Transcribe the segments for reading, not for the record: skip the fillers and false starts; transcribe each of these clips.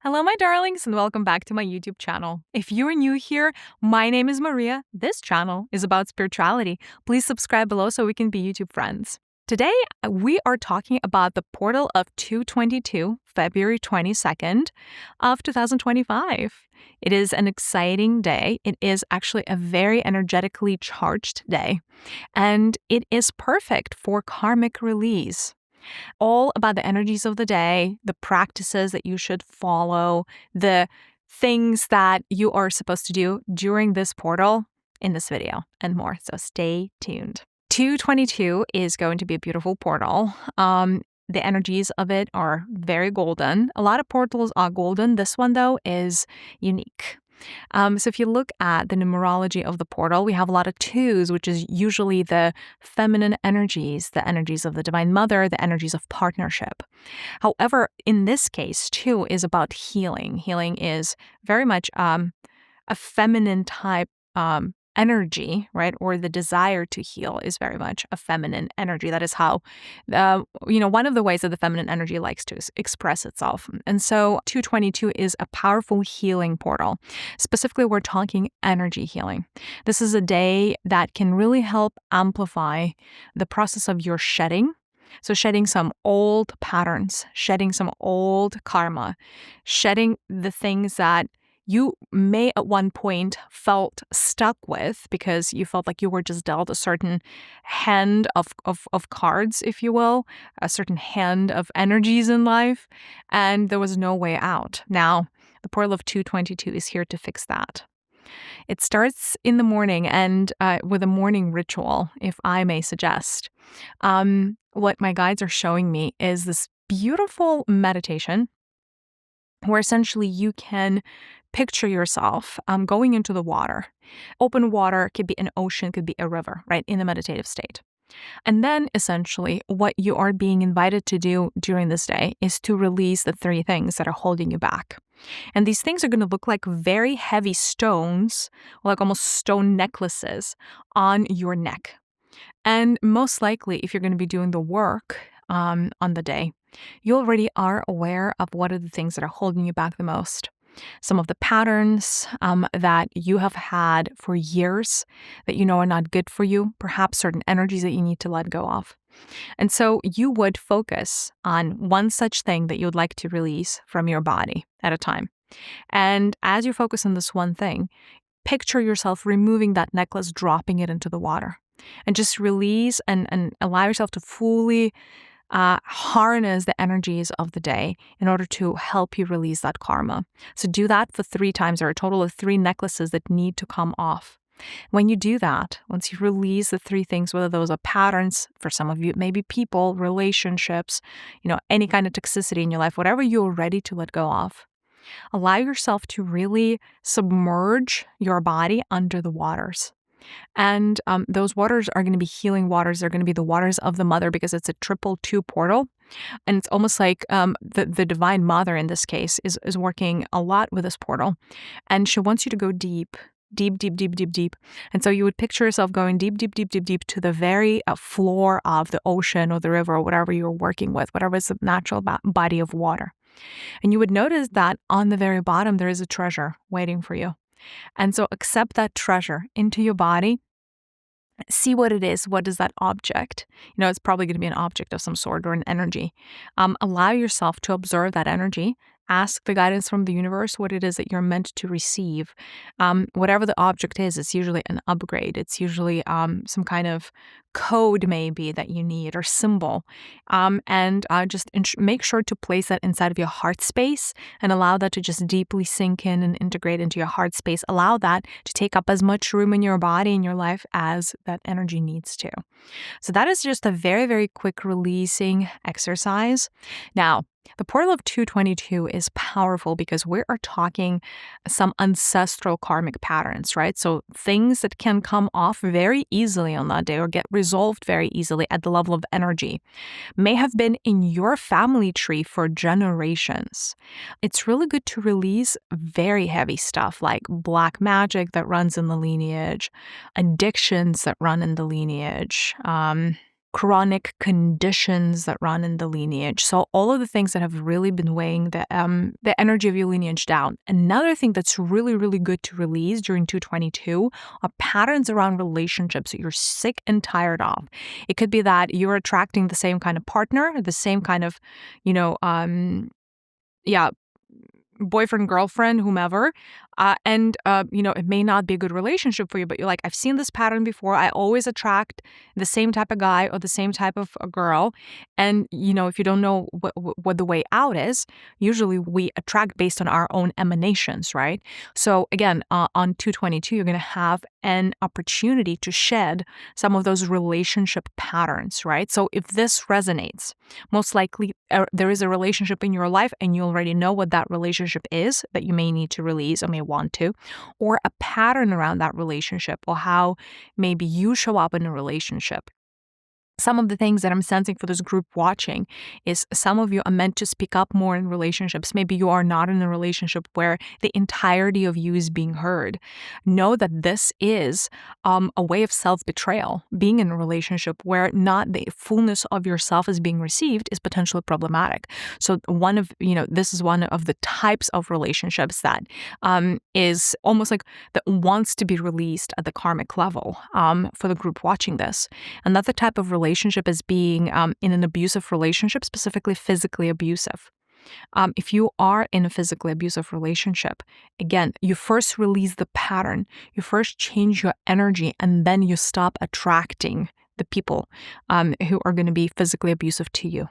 Hello, my darlings, and welcome back to my YouTube channel. If you're new here, my name is Mariya. This channel is about spirituality. Please subscribe below so we can be YouTube friends. Today, we are talking about the portal of 222, February 22nd of 2025. It is an exciting day. It is actually a very energetically charged day, and it is perfect for karmic release. All about the energies of the day, the practices that you should follow, the things that you are supposed to do during this portal in this video, and more. So stay tuned. 222 is going to be a beautiful portal. The energies of it are very golden. A lot of portals are golden. This one, though, is unique. So if you look at the numerology of the portal, we have a lot of twos, which is usually the feminine energies, the energies of the Divine Mother, the energies of partnership. However, in this case, two is about healing. Healing is very much a feminine type energy, right? Or the desire to heal is very much a feminine energy. That is how, one of the ways that the feminine energy likes to express itself. And so 222 is a powerful healing portal. Specifically, we're talking energy healing. This is a day that can really help amplify the process of your shedding. So shedding some old patterns, shedding some old karma, shedding the things that you may at one point felt stuck with because you felt like you were just dealt a certain hand of cards, if you will, a certain hand of energies in life, and there was no way out. Now, the portal of 222 is here to fix that. It starts in the morning and with a morning ritual, if I may suggest. What my guides are showing me is this beautiful meditation where essentially you can picture yourself going into the water. Open water could be an ocean, could be a river, right, in a meditative state. And then essentially what you are being invited to do during this day is to release the three things that are holding you back. And these things are going to look like very heavy stones, like almost stone necklaces on your neck. And most likely, if you're going to be doing the work on the day, you already are aware of what are the things that are holding you back the most. Some of the patterns that you have had for years that you know are not good for you, perhaps certain energies that you need to let go of. And so you would focus on one such thing that you would like to release from your body at a time. And as you focus on this one thing, picture yourself removing that necklace, dropping it into the water, and just release and allow yourself to fully harness the energies of the day in order to help you release that karma. So do that for 3 times. There are a total of 3 necklaces that need to come off. When you do that, once you release the 3 things, whether those are patterns, for some of you, it may be people, relationships, any kind of toxicity in your life, whatever you're ready to let go of, allow yourself to really submerge your body under the waters. And those waters are going to be healing waters. They're going to be the waters of the mother because it's a 222 portal. And it's almost like the Divine Mother in this case is working a lot with this portal. And she wants you to go deep. And so you would picture yourself going deep to the very floor of the ocean or the river or whatever you're working with, whatever is the natural body of water. And you would notice that on the very bottom, there is a treasure waiting for you. And so accept that treasure into your body. See what it is. What is that object? It's probably going to be an object of some sort or an energy. Allow yourself to observe that energy. Ask the guidance from the universe what it is that you're meant to receive. Whatever the object is, it's usually an upgrade. It's usually some kind of code maybe that you need or symbol. And just make sure to place that inside of your heart space and allow that to just deeply sink in and integrate into your heart space. Allow that to take up as much room in your body and your life as that energy needs to. So that is just a very, very quick releasing exercise. Now, the portal of 222 is powerful because we are talking some ancestral karmic patterns, right? So things that can come off very easily on that day or get resolved very easily at the level of energy may have been in your family tree for generations. It's really good to release very heavy stuff like black magic that runs in the lineage, addictions that run in the lineage, chronic conditions that run in the lineage. So all of the things that have really been weighing the energy of your lineage down. Another thing that's really, really good to release during 222 are patterns around relationships that you're sick and tired of. It could be that you're attracting the same kind of partner, the same kind of, yeah, boyfriend, girlfriend, whomever. It may not be a good relationship for you, but you're like, I've seen this pattern before. I always attract the same type of guy or the same type of a girl. And, if you don't know what the way out is, usually we attract based on our own emanations, right? So again, on 222, you're going to have an opportunity to shed some of those relationship patterns, right? So if this resonates, most likely there is a relationship in your life and you already know what that relationship is that you may need to release or may want to, or a pattern around that relationship or how maybe you show up in a relationship. Some of the things that I'm sensing for this group watching is some of you are meant to speak up more in relationships. Maybe you are not in a relationship where the entirety of you is being heard. Know that this is a way of self-betrayal. Being in a relationship where not the fullness of yourself is being received is potentially problematic. So this is one of the types of relationships that is almost like that wants to be released at the karmic level for the group watching this. Another type of relationship is being in an abusive relationship, specifically physically abusive. If you are in a physically abusive relationship, again, you first release the pattern, you first change your energy, and then you stop attracting the people who are going to be physically abusive to you.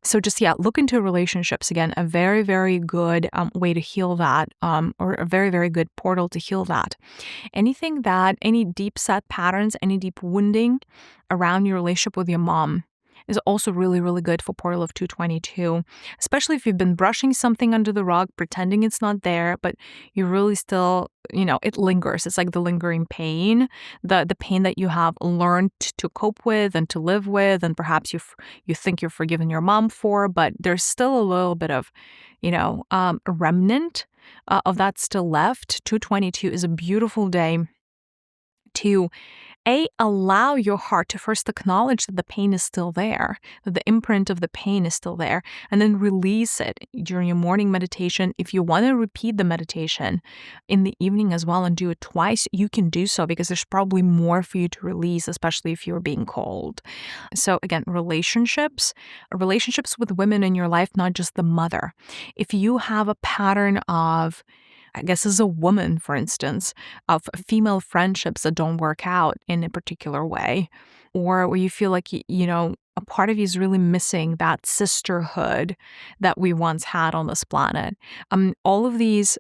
So just, look into relationships. Again, a very, very good way to heal that, or a very, very good portal to heal that. Any deep set patterns, any deep wounding around your relationship with your mom is also really, really good for portal of 222, especially if you've been brushing something under the rug, pretending it's not there, but you really still, it lingers. It's like the lingering pain, the pain that you have learned to cope with and to live with, and perhaps you think you're forgiven your mom for, but there's still a little bit of, a remnant of that still left. 222 is a beautiful day to allow your heart to first acknowledge that the pain is still there, that the imprint of the pain is still there, and then release it during your morning meditation. If you want to repeat the meditation in the evening as well and do it twice, you can do so because there's probably more for you to release, especially if you're being called. So again, relationships with women in your life, not just the mother. If you have a pattern of, I guess as a woman, for instance, of female friendships that don't work out in a particular way, or where you feel like, a part of you is really missing that sisterhood that we once had on this planet. All of these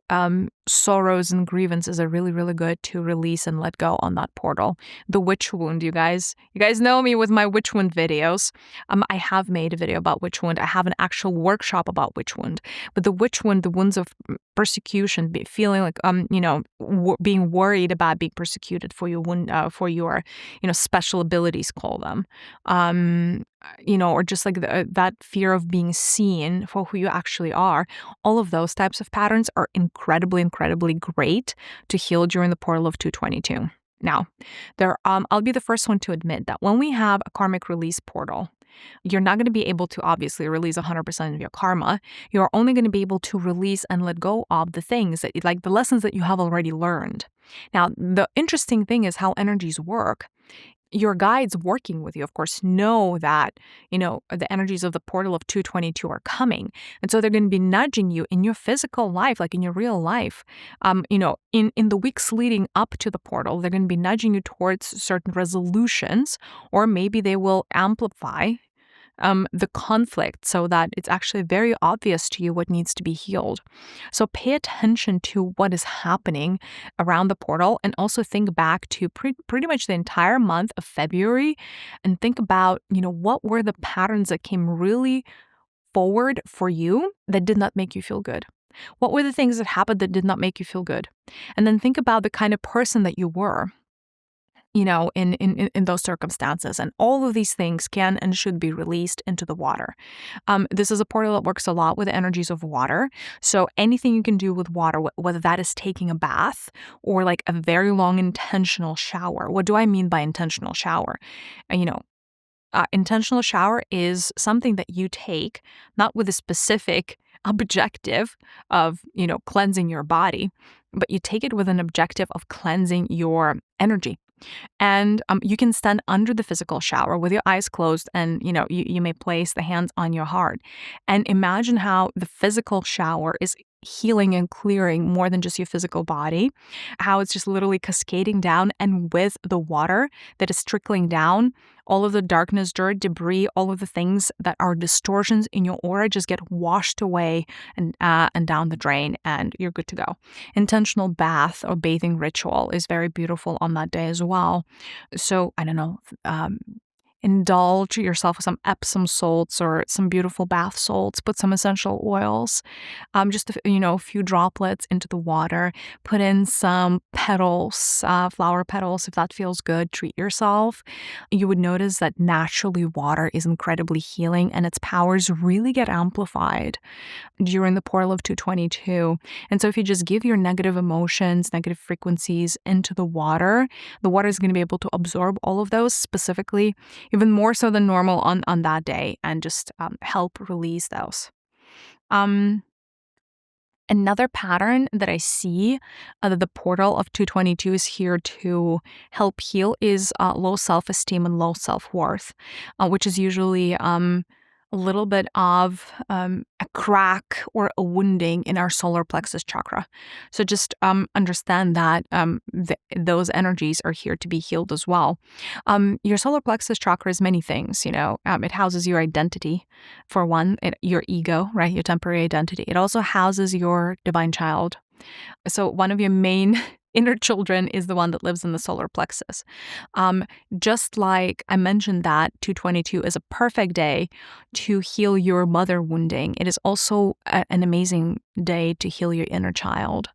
sorrows and grievances are really, really good to release and let go on that portal. The witch wound, you guys know me with my witch wound videos. I have made a video about witch wound. I have an actual workshop about witch wound. But the witch wound, the wounds of persecution, feeling like being worried about being persecuted for your wound, for your special abilities, call them. Or just like that fear of being seen for who you actually are. All of those types of patterns are incredibly, incredibly great to heal during the portal of 222. Now, I'll be the first one to admit that when we have a karmic release portal, you're not going to be able to obviously release 100% of your karma. You're only going to be able to release and let go of the things that, like the lessons that you have already learned. Now, the interesting thing is how energies work. Your guides working with you, of course, know that, the energies of the portal of 222 are coming. And so they're going to be nudging you in your physical life, like in your real life. In the weeks leading up to the portal, they're going to be nudging you towards certain resolutions, or maybe they will amplify the conflict so that it's actually very obvious to you what needs to be healed. So pay attention to what is happening around the portal, and also think back to pretty much the entire month of February and think about, what were the patterns that came really forward for you that did not make you feel good? What were the things that happened that did not make you feel good? And then think about the kind of person that you were, in those circumstances. And all of these things can and should be released into the water. This is a portal that works a lot with the energies of water. So anything you can do with water, whether that is taking a bath or like a very long intentional shower. What do I mean by intentional shower? intentional shower is something that you take not with a specific objective of, cleansing your body, but you take it with an objective of cleansing your energy. And you can stand under the physical shower with your eyes closed, and you may place the hands on your heart and imagine how the physical shower is healing and clearing more than just your physical body, how it's just literally cascading down, and with the water that is trickling down, all of the darkness, dirt, debris, all of the things that are distortions in your aura just get washed away and down the drain, and you're good to go. Intentional bath or bathing ritual is very beautiful on that day as well. So I don't know, indulge yourself with some Epsom salts or some beautiful bath salts. Put some essential oils, just a few droplets into the water. Put in some petals, flower petals, if that feels good. Treat yourself. You would notice that naturally water is incredibly healing, and its powers really get amplified during the portal of 222. And so if you just give your negative emotions, negative frequencies into the water is going to be able to absorb all of those, specifically even more so than normal on that day, and just help release those. Another pattern that I see that the portal of 222 is here to help heal is low self-esteem and low self-worth, which is usually a little bit of a crack or a wounding in our solar plexus chakra. So just understand that those energies are here to be healed as well. Your solar plexus chakra is many things. It houses your identity, for one, your ego, right? Your temporary identity. It also houses your divine child. So one of your main inner children is the one that lives in the solar plexus. Just like I mentioned that 222 is a perfect day to heal your mother wounding, it is also an amazing day to heal your inner child.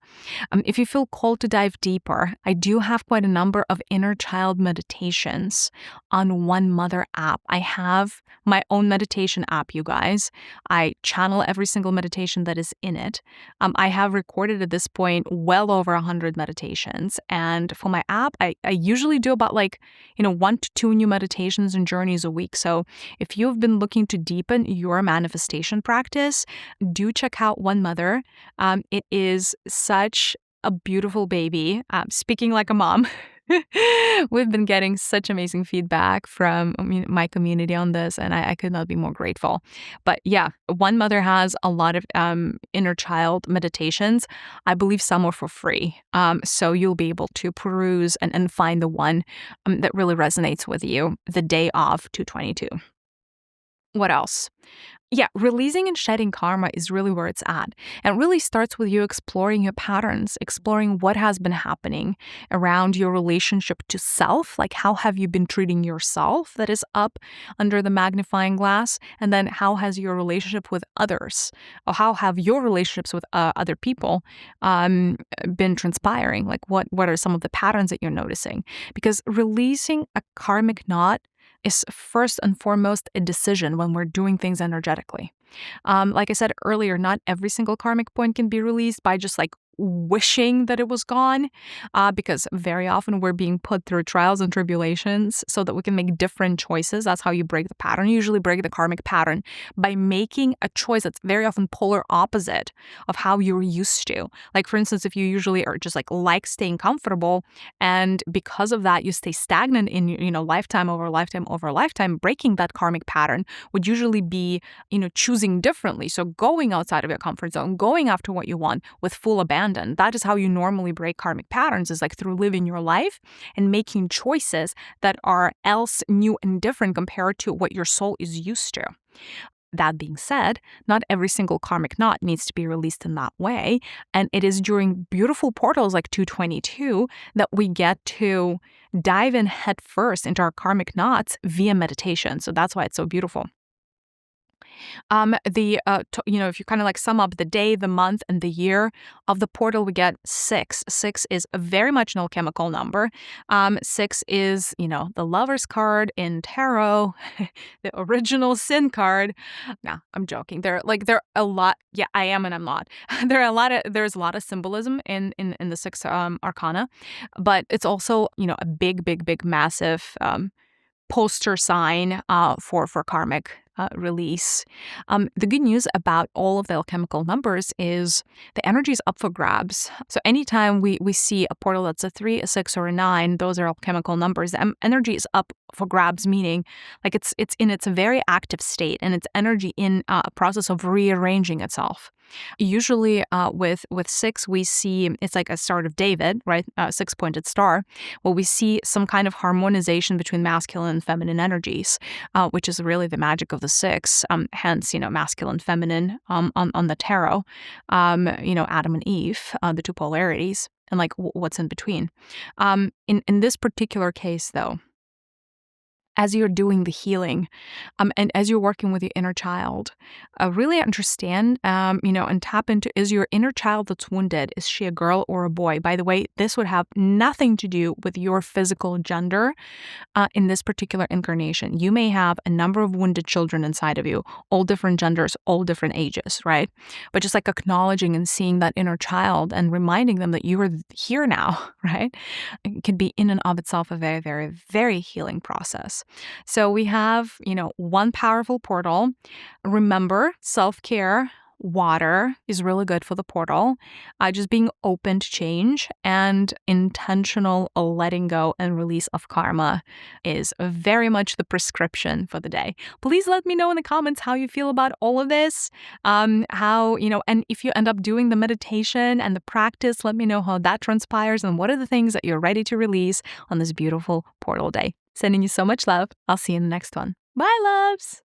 If you feel called to dive deeper, I do have quite a number of inner child meditations on One Mother app. I have my own meditation app, you guys. I channel every single meditation that is in it. I have recorded at this point well over 100 meditations. And for my app, I usually do about 1 to 2 new meditations and journeys a week. So if you've been looking to deepen your manifestation practice, do check out One Mother. It is such a beautiful baby. Speaking like a mom, we've been getting such amazing feedback from my community on this, and I could not be more grateful. But yeah, One Mother has a lot of inner child meditations. I believe some are for free. So you'll be able to peruse and find the one that really resonates with you the day of 222. What else? Yeah, releasing and shedding karma is really where it's at. And it really starts with you exploring your patterns, exploring what has been happening around your relationship to self. Like, how have you been treating yourself that is up under the magnifying glass? And then how has your relationship with others, or how have your relationships with other people been transpiring? Like, what are some of the patterns that you're noticing? Because releasing a karmic knot is first and foremost a decision when we're doing things energetically. Like I said earlier, not every single karmic point can be released by just wishing that it was gone, because very often we're being put through trials and tribulations so that we can make different choices. That's how you break the pattern. You usually break the karmic pattern by making a choice that's very often polar opposite of how you're used to. Like, for instance, if you usually are just like staying comfortable, and because of that you stay stagnant in lifetime over lifetime over lifetime, breaking that karmic pattern would usually be choosing differently. So going outside of your comfort zone, going after what you want with full abandon. That is how you normally break karmic patterns, is through living your life and making choices that are else new and different compared to what your soul is used to. That being said, not every single karmic knot needs to be released in that way. And it is during beautiful portals like 222 that we get to dive in head first into our karmic knots via meditation. So that's why it's so beautiful. If you kind of sum up the day, the month, and the year of the portal, we get 6. 6 is a very much an alchemical number. 6 is, the Lover's card in tarot, the original Sin card. No, I'm joking. There a lot. Yeah, I am and I'm not. There's a lot of symbolism in the 6 arcana, but it's also, a big, big, big, massive poster sign for karmic release. The good news about all of the alchemical numbers is the energy is up for grabs. So anytime we see a portal that's a 3, a 6, or a 9, those are alchemical numbers. The energy is up for grabs, meaning like it's in its very active state, and it's energy in a process of rearranging itself. Usually with 6, we see it's like a Star of David, right? 6-pointed star. Well, we see some kind of harmonization between masculine and feminine energies, which is really the magic of the 6. Hence, masculine, feminine on the tarot. Adam and Eve, the two polarities, and like what's in between. In this particular case, though, as you're doing the healing, and as you're working with your inner child, really understand, and tap into, is your inner child that's wounded, is she a girl or a boy? By the way, this would have nothing to do with your physical gender in this particular incarnation. You may have a number of wounded children inside of you, all different genders, all different ages, right? But just like acknowledging and seeing that inner child and reminding them that you are here now, right? It can be in and of itself a very, very, very healing process. So we have, one powerful portal. Remember, self-care, water is really good for the portal. Just being open to change and intentional letting go and release of karma is very much the prescription for the day. Please let me know in the comments how you feel about all of this. And if you end up doing the meditation and the practice, let me know how that transpires and what are the things that you're ready to release on this beautiful portal day. Sending you so much love. I'll see you in the next one. Bye, loves.